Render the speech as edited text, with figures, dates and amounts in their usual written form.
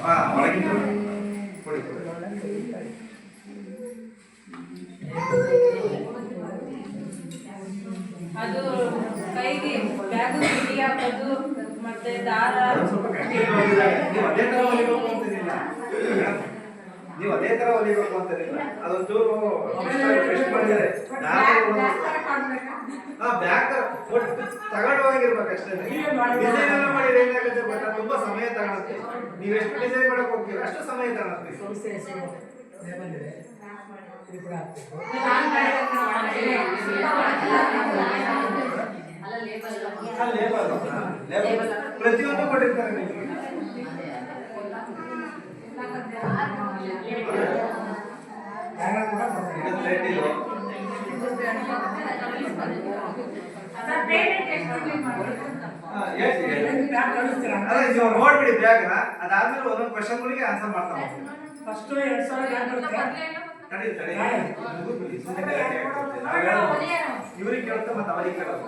ಒಳಗಿದ್ದು ಕೊಡಿ ಅದು ಕೈಗೆ ಬ್ಯಾಗ್ ಹಿಡಿ ಹಾಕೋದು ಮತ್ತೆ ದಾರ ನೀವು ಅದೇ ತರ ಹೊಲಿಬೇಕು ಅಂತಿರಲಿಲ್ಲ ಅದೊಂಚೂರು ಮಾಡಿದ್ದಾರೆ ಬ್ಯಾಗ್ ತಗೊಂಡು ಹೋಗಿರ್ಬೇಕು ಅಷ್ಟೇ ಡಿಸೈನ್ ಎಲ್ಲ ಮಾಡಿದ್ರೆ ಏನಾಗುತ್ತೆ ಗೊತ್ತಾ ತುಂಬಾ ಸಮಯ ತಗೊಳುತ್ತೆ ನೀವು ಎಷ್ಟು ಡಿಸೈನ್ ಮಾಡಕ್ ಹೋಗ್ತೀರಾ ಅಷ್ಟು ಸಮಯ ತಗೊಳುತ್ತೆ ಪ್ರತಿಯೊಂದು ಕೊಟ್ಟಿರ್ತಾರೆ ನಿಮಗೆ ನೋಡ್ಬಿಡಿ ಬ್ಯಾಗ್ ಅದಾದ್ಮೇಲೆ ಒಂದೊಂದು ಕ್ವಶನ್ಗಳಿಗೆ ಆನ್ಸರ್ ಮಾಡ್ತಾ ಹೋಗ್ತೀನಿ ಫಸ್ಟ್ 2000 ಇವ್ರಿಗೆ ಕೇಳುತ್ತೆ ಮತ್ತೆ ಅವರಿಗೆ ಕೇಳೋದು